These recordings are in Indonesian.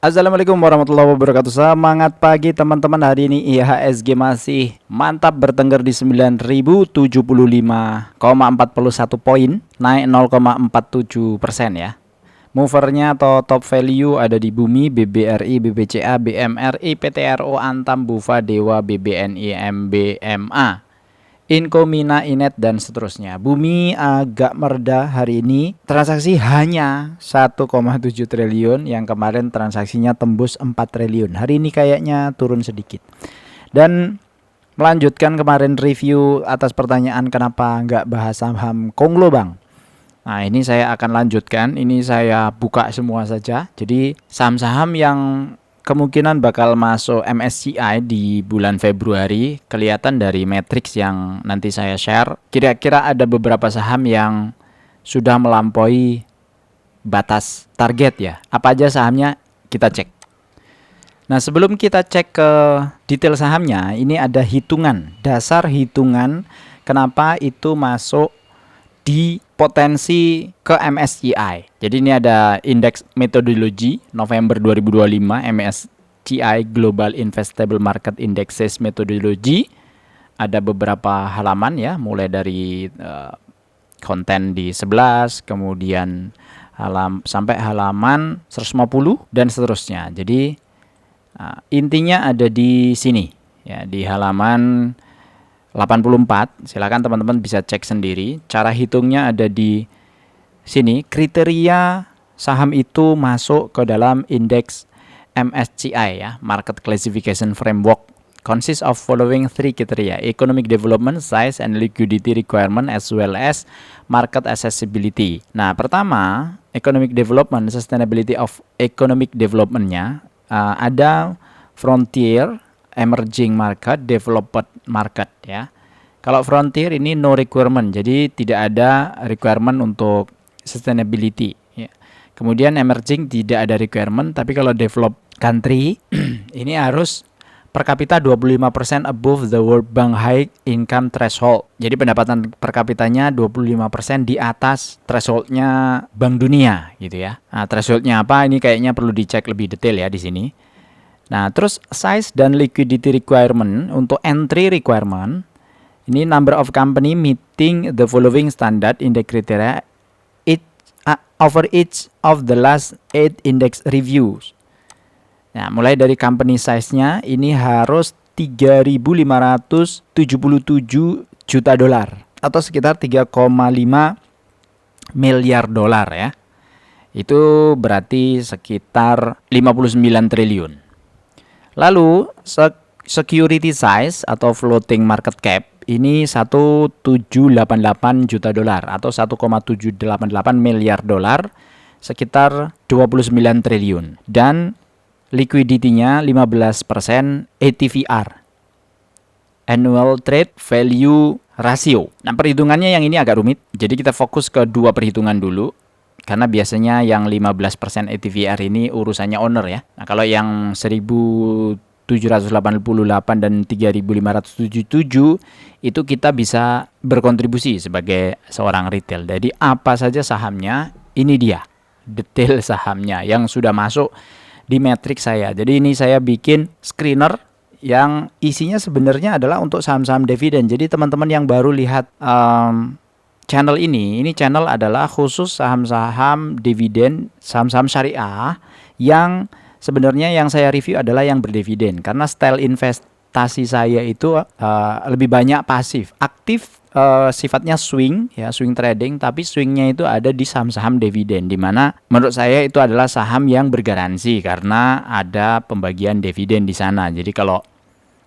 Assalamualaikum warahmatullahi wabarakatuh. Semangat pagi teman-teman. Hari ini IHSG masih mantap bertengger di 9.075,41 poin, naik 0,47% ya. Movernya atau top value ada di Bumi, BBRI, BBCA, BMRI, PTRO, Antam, Bufa, Dewa, BBNI, MBMA, Inco, Mina, Inet, dan seterusnya. Bumi agak mereda hari ini. Transaksi hanya 1,7 triliun. Yang kemarin transaksinya tembus 4 triliun. Hari ini kayaknya turun sedikit. Dan melanjutkan kemarin review atas pertanyaan kenapa nggak bahas saham Konglo Bang. Nah ini saya akan lanjutkan. Ini saya buka semua saja. Jadi saham-saham yang kemungkinan bakal masuk MSCI di bulan Februari kelihatan dari matriks yang nanti saya share. Kira-kira ada beberapa saham yang sudah melampaui batas target ya. Apa aja sahamnya kita cek. Nah sebelum kita cek ke detail sahamnya, ini ada hitungan, dasar hitungan kenapa itu masuk di potensi ke MSCI. Jadi ini ada indeks metodologi November 2025 MSCI Global Investable Market Indexes Methodology. Ada beberapa halaman ya, mulai dari konten di 11, kemudian sampai halaman 150 dan seterusnya. Jadi intinya ada di sini ya, di halaman 84. Silakan teman-teman bisa cek sendiri. Cara hitungnya ada di sini. Kriteria saham itu masuk ke dalam indeks MSCI ya, Market Classification Framework. Consists of following three criteria: economic development, size, and liquidity requirement, as well as market accessibility. Nah, pertama, economic development, sustainability of economic development-nya ada frontier, emerging market, developed market ya. Kalau frontier ini no requirement, jadi tidak ada requirement untuk sustainability ya. Kemudian emerging tidak ada requirement, tapi kalau developed country ini harus per kapita 25% above the World Bank High Income Threshold. Jadi pendapatan per kapitanya 25% di atas thresholdnya Bank Dunia gitu ya. Nah, thresholdnya apa? Ini kayaknya perlu dicek lebih detail ya di sini. Nah, terus size dan liquidity requirement untuk entry requirement, ini number of company meeting the following standard in the criteria over each of the last 8 index reviews. Nah, mulai dari company size-nya ini harus 3.577 juta dolar atau sekitar 3,5 miliar dolar ya. Itu berarti sekitar 59 triliun. Lalu security size atau floating market cap ini 1.788 juta dolar atau 1,788 miliar dolar, sekitar 29 triliun. Dan liquidity-nya 15% ATVR, Annual Trade Value Ratio. Nah, perhitungannya yang ini agak rumit. Jadi kita fokus ke dua perhitungan dulu. Karena biasanya yang 15% ATVR ini urusannya owner ya. Nah, kalau yang 1.788 dan 3.577 itu kita bisa berkontribusi sebagai seorang retail. Jadi apa saja sahamnya, ini dia detail sahamnya yang sudah masuk di matriks saya. Jadi ini saya bikin screener yang isinya sebenarnya adalah untuk saham-saham dividen. Jadi teman-teman yang baru lihat channel ini channel adalah khusus saham-saham dividen, saham-saham syariah yang sebenarnya yang saya review adalah yang berdividen. Karena style investasi saya itu lebih banyak pasif. Aktif sifatnya swing ya, swing trading, tapi swingnya itu ada di saham-saham dividen, di mana menurut saya itu adalah saham yang bergaransi karena ada pembagian dividen di sana. Jadi kalau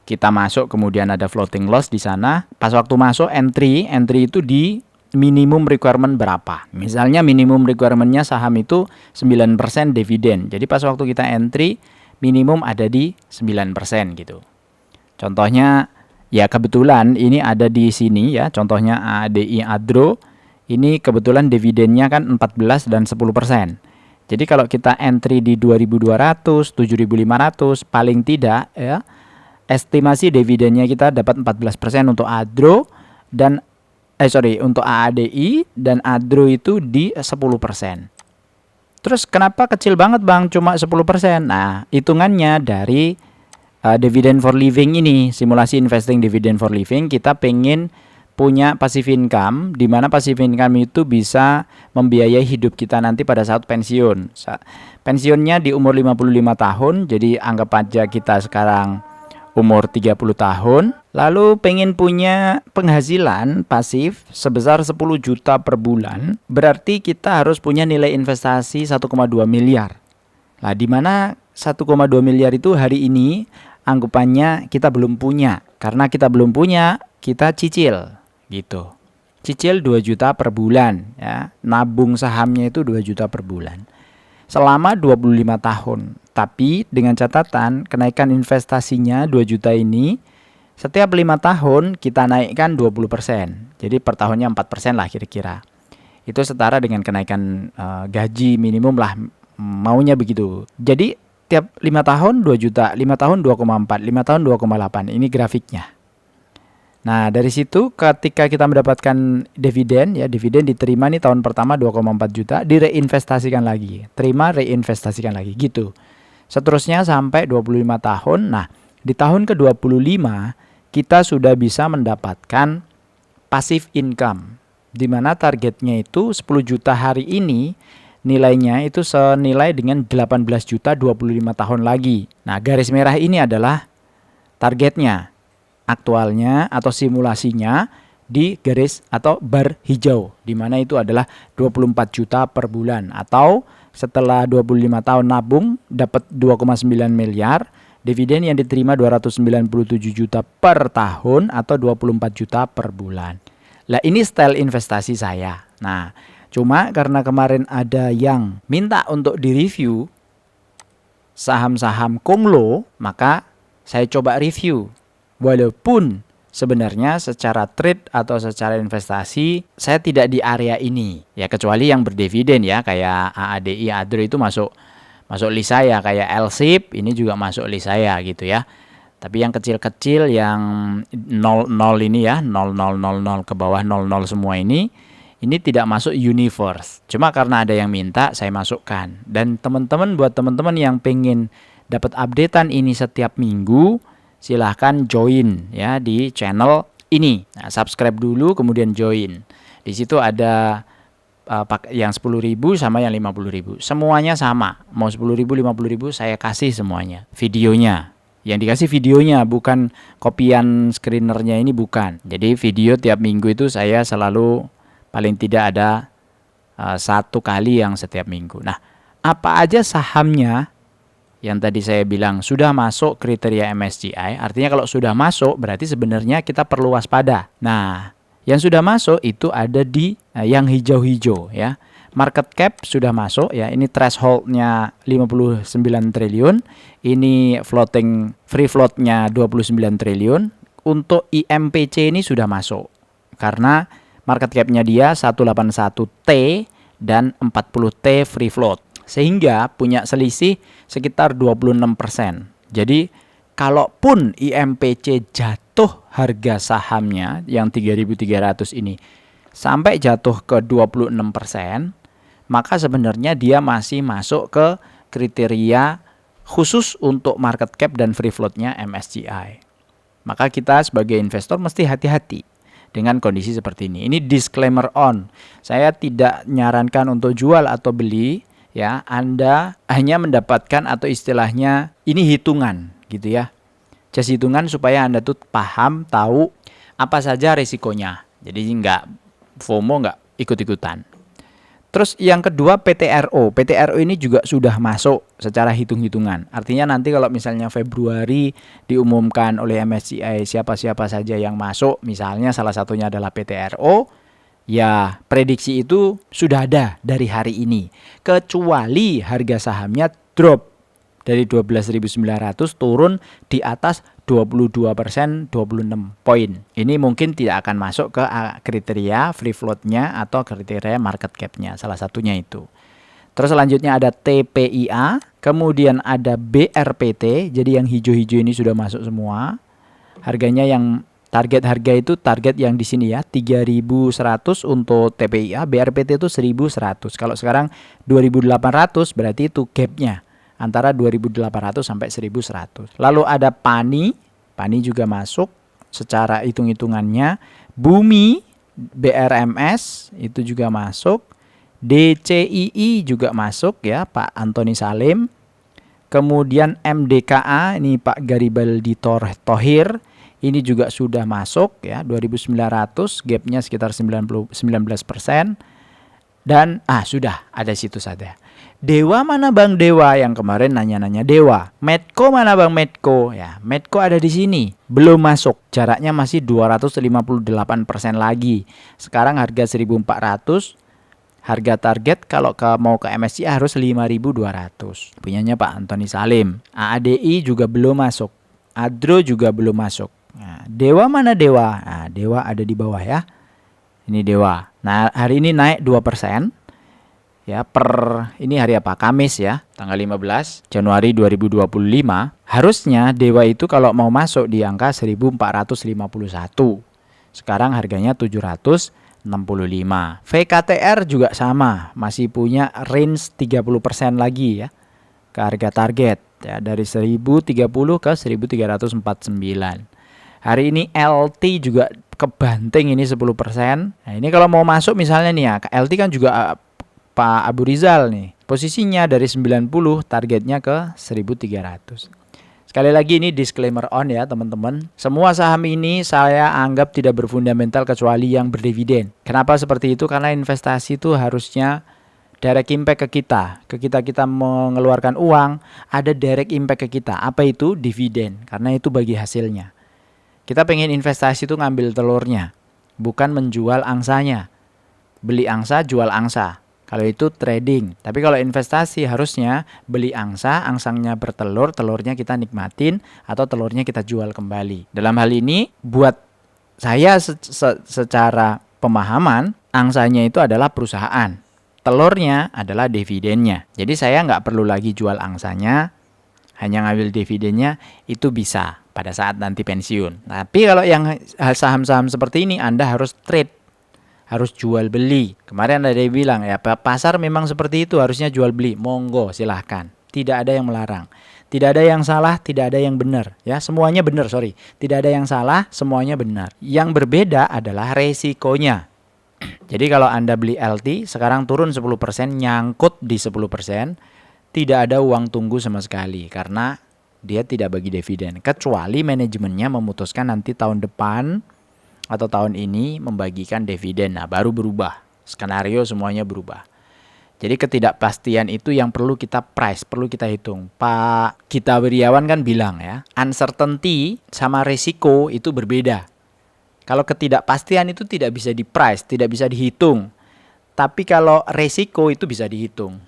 kita masuk kemudian ada floating loss di sana, pas waktu masuk entry itu di minimum requirement berapa. Misalnya minimum requirement-nya saham itu 9% dividen. Jadi pas waktu kita entry minimum ada di 9% gitu. Contohnya ya kebetulan ini ada di sini ya. Contohnya ADI Adro ini kebetulan dividennya kan 14 dan 10%. Jadi kalau kita entry di 2.200, 7.500 paling tidak ya, estimasi dividennya kita dapat 14% untuk Adro dan untuk AADI dan Adro itu di 10%. Terus kenapa kecil banget Bang, cuma 10%? Nah, hitungannya dari dividend for living ini, simulasi investing dividend for living, kita pengen punya passive income, di mana passive income itu bisa membiayai hidup kita nanti pada saat pensiun. Pensiunnya di umur 55 tahun, jadi anggap aja kita sekarang umur 30 tahun, lalu pengen punya penghasilan pasif sebesar 10 juta per bulan, berarti kita harus punya nilai investasi 1,2 miliar. Nah, di mana 1,2 miliar itu hari ini anggapannya kita belum punya. Karena kita belum punya, kita cicil gitu. Cicil 2 juta per bulan ya. Nabung sahamnya itu 2 juta per bulan. Selama 25 tahun. Tapi dengan catatan kenaikan investasinya 2 juta ini setiap 5 tahun kita naikkan 20%. Jadi per tahunnya 4% lah kira-kira. Itu setara dengan kenaikan gaji minimum lah, maunya begitu. Jadi tiap 5 tahun 2 juta, 5 tahun 2,4, 5 tahun 2,8. Ini grafiknya. Nah, dari situ ketika kita mendapatkan dividen ya, dividen diterima nih tahun pertama 2,4 juta, direinvestasikan lagi. Terima, reinvestasikan lagi gitu. Seterusnya sampai 25 tahun. Nah, di tahun ke-25 kita sudah bisa mendapatkan passive income, di mana targetnya itu 10 juta hari ini, nilainya itu senilai dengan 18 juta 25 tahun lagi. Nah, garis merah ini adalah targetnya, aktualnya atau simulasinya di garis atau bar hijau, di mana itu adalah 24 juta per bulan, atau setelah 25 tahun nabung dapat 2,9 miliar, dividen yang diterima 297 juta per tahun atau 24 juta per bulan. Lah, ini style investasi saya. Nah, cuma karena kemarin ada yang minta untuk direview saham-saham Konglo, maka saya coba review. Walaupun sebenarnya secara trade atau secara investasi saya tidak di area ini. Ya, kecuali yang berdividen ya, kayak AADI, ADRO itu masuk list saya, kayak LSIP ini juga masuk list saya gitu ya. Tapi yang kecil-kecil yang 00 ini ya, 0000 ke bawah 00 semua ini tidak masuk universe. Cuma karena ada yang minta saya masukkan. Dan teman-teman, buat teman-teman yang pengen dapat updatean ini setiap minggu, silahkan join ya di channel ini. Nah, subscribe dulu kemudian join. Di situ ada yang 10.000 sama yang 50.000. Semuanya sama. Mau 10.000, 50.000 saya kasih semuanya. Videonya. Yang dikasih videonya, bukan kopian screenernya ini, bukan. Jadi video tiap minggu itu saya selalu paling tidak ada 1 kali yang setiap minggu. Nah, apa aja sahamnya yang tadi saya bilang sudah masuk kriteria MSCI, artinya kalau sudah masuk berarti sebenarnya kita perlu waspada. Nah, yang sudah masuk itu ada di yang hijau-hijau ya. Market cap sudah masuk ya, ini thresholdnya 59 triliun, ini free floatnya 29 triliun. Untuk IMPC ini sudah masuk, karena market capnya dia 181T dan 40T free float. Sehingga punya selisih sekitar 26%. Jadi kalaupun IMPC jatuh harga sahamnya yang 3.300 ini sampai jatuh ke 26%, maka sebenarnya dia masih masuk ke kriteria khusus untuk market cap dan free floatnya MSCI. Maka kita sebagai investor mesti hati-hati dengan kondisi seperti ini. Ini disclaimer on. Saya tidak menyarankan untuk jual atau beli. Ya, Anda hanya mendapatkan atau istilahnya ini hitungan gitu ya. Just hitungan supaya Anda tuh paham, tahu apa saja risikonya. Jadi nggak FOMO, nggak ikut-ikutan. Terus yang kedua PTRO. PTRO ini juga sudah masuk secara hitung-hitungan. Artinya nanti kalau misalnya Februari diumumkan oleh MSCI siapa-siapa saja yang masuk, misalnya salah satunya adalah PTRO, ya prediksi itu sudah ada dari hari ini. Kecuali harga sahamnya drop dari 12.900 turun di atas 22%, 26 poin. Ini mungkin tidak akan masuk ke kriteria free float-nya atau kriteria market cap-nya. Salah satunya itu. Terus selanjutnya ada TPIA, kemudian ada BRPT. Jadi yang hijau-hijau ini sudah masuk semua. Harganya yang Target harga itu target yang di sini ya, 3.100 untuk TPIA, BRPT itu 1.100. Kalau sekarang 2.800 berarti itu gapnya antara 2.800 sampai 1.100. Lalu ada PANI juga masuk secara hitung-hitungannya. Bumi, BRMS itu juga masuk. DCII juga masuk ya, Pak Antoni Salim. Kemudian MDKA ini Pak Garibaldi Thohir, ini juga sudah masuk ya, 2.900, gapnya sekitar 19%. Dan sudah ada situs ada. Dewa mana Bang Dewa? Yang kemarin nanya-nanya Dewa. Medco mana Bang Medco? Ya, Medco ada di sini. Belum masuk. Jaraknya masih 258% lagi. Sekarang harga 1.400. Harga target kalau mau ke MSCI harus 5.200. Punyanya Pak Antoni Salim. AADI juga belum masuk. Adro juga belum masuk. Nah, Dewa mana Dewa? Nah, Dewa ada di bawah ya. Ini Dewa. Nah, hari ini naik 2%. Ya, ini hari apa? Kamis ya, tanggal 15 Januari 2025. Harusnya Dewa itu kalau mau masuk di angka 1.451. Sekarang harganya 765. VKTR juga sama, masih punya range 30% lagi ya ke harga target ya, dari 1030 ke 1349. Hari ini LT juga kebanting ini 10%. Nah, ini kalau mau masuk misalnya nih ya, ke LT kan juga Pak Abu Rizal nih. Posisinya dari 90 targetnya ke 1300. Sekali lagi ini disclaimer on ya teman-teman. Semua saham ini saya anggap tidak berfundamental kecuali yang berdividen. Kenapa seperti itu? Karena investasi itu harusnya direct impact ke kita. Kita mengeluarkan uang, ada direct impact ke kita. Apa itu? Dividen. Karena itu bagi hasilnya. Kita pengen investasi itu ngambil telurnya, bukan menjual angsanya. Beli angsa, jual angsa. Kalau itu trading. Tapi kalau investasi harusnya beli angsa, angsanya bertelur, telurnya kita nikmatin, atau telurnya kita jual kembali. Dalam hal ini, buat saya secara pemahaman, angsanya itu adalah perusahaan. Telurnya adalah dividennya. Jadi saya nggak perlu lagi jual angsanya, hanya ngambil dividennya, itu bisa pada saat nanti pensiun. Tapi kalau yang saham-saham seperti ini, Anda harus trade. Harus jual beli. Kemarin ada yang bilang ya, pasar memang seperti itu, harusnya jual beli. Monggo silahkan, tidak ada yang melarang, tidak ada yang salah, tidak ada yang benar ya, semuanya benar, tidak ada yang salah, semuanya benar. Yang berbeda adalah resikonya. Jadi kalau Anda beli LT sekarang turun 10%, nyangkut di 10%, tidak ada uang tunggu sama sekali karena dia tidak bagi dividen, kecuali manajemennya memutuskan nanti tahun depan atau tahun ini membagikan dividen. Nah, baru berubah. Skenario semuanya berubah. Jadi ketidakpastian itu yang perlu kita price, perlu kita hitung. Pak Gita Wirjawan kan bilang ya, uncertainty sama risiko itu berbeda. Kalau ketidakpastian itu tidak bisa di price, tidak bisa dihitung. Tapi kalau risiko itu bisa dihitung.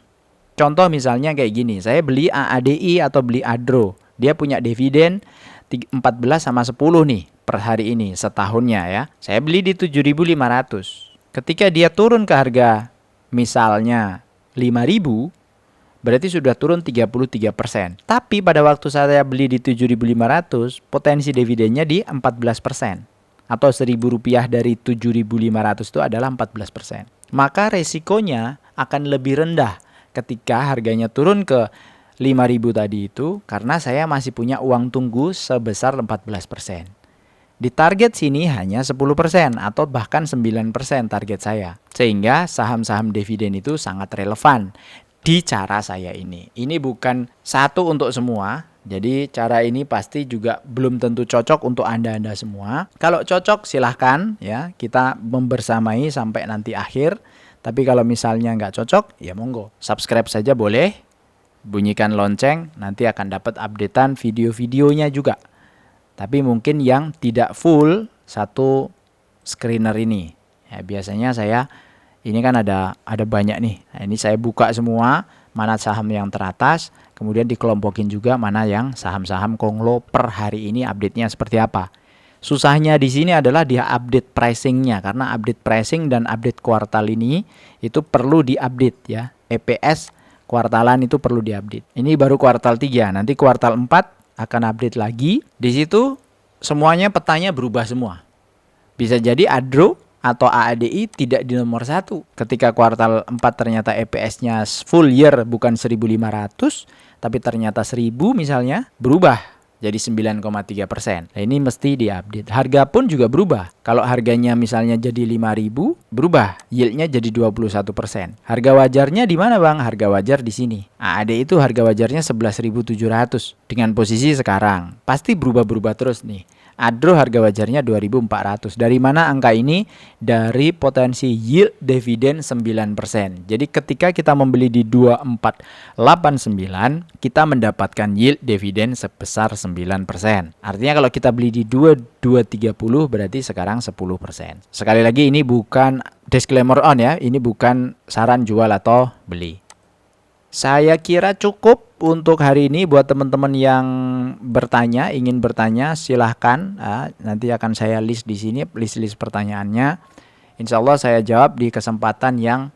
Contoh misalnya kayak gini, saya beli AADI atau beli Adro. Dia punya dividen 14 sama 10 nih per hari ini setahunnya ya. Saya beli di 7.500. Ketika dia turun ke harga misalnya 5.000, berarti sudah turun 33%. Tapi pada waktu saya beli di 7.500, potensi dividennya di 14%. Atau Rp1.000 dari 7.500 itu adalah 14%. Maka resikonya akan lebih rendah ketika harganya turun ke 5.000 tadi itu, karena saya masih punya uang tunggu sebesar 14%. Di target sini hanya 10% atau bahkan 9% target saya. Sehingga saham-saham dividen itu sangat relevan di cara saya ini. Ini bukan satu untuk semua. Jadi cara ini pasti juga belum tentu cocok untuk Anda-Anda semua. Kalau cocok silahkan ya, kita membersamai sampai nanti akhir. Tapi kalau misalnya nggak cocok, ya monggo. Subscribe saja boleh. Bunyikan lonceng, nanti akan dapat updatean video-videonya juga. Tapi mungkin yang tidak full satu screener ini. Ya, biasanya saya ini kan ada banyak nih. Nah, ini saya buka semua mana saham yang teratas, kemudian dikelompokin juga mana yang saham-saham konglo per hari ini update-nya seperti apa. Susahnya di sini adalah dia update pricing-nya, karena update pricing dan update kuartal ini itu perlu diupdate ya. EPS kuartalan itu perlu diupdate. Ini baru kuartal 3, nanti kuartal 4 akan update lagi. Di situ semuanya petanya berubah semua. Bisa jadi Adro atau AADI tidak di nomor 1. Ketika kuartal 4 ternyata EPS-nya full year bukan 1.500, tapi ternyata 1.000 misalnya, berubah jadi 9,3%. Nah, ini mesti diupdate. Harga pun juga berubah. Kalau harganya misalnya jadi 5.000, berubah. Yield-nya jadi 21%. Harga wajarnya di mana, Bang? Harga wajar di sini. AAD itu harga wajarnya 11.700 dengan posisi sekarang. Pasti berubah-berubah terus nih. Adro harga wajarnya 2.400. Dari mana angka ini? Dari potensi yield dividen 9%. Jadi ketika kita membeli di 2489, kita mendapatkan yield dividen sebesar 9%. Artinya kalau kita beli di 2230 berarti sekarang 10%. Sekali lagi ini bukan disclaimer on ya, ini bukan saran jual atau beli. Saya kira cukup untuk hari ini. Buat teman-teman yang bertanya, ingin bertanya, silahkan. Nanti akan saya list di sini, list pertanyaannya. Insya Allah saya jawab di kesempatan yang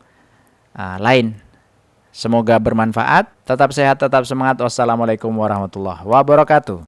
lain. Semoga bermanfaat. Tetap sehat, tetap semangat. Wassalamualaikum warahmatullahi wabarakatuh.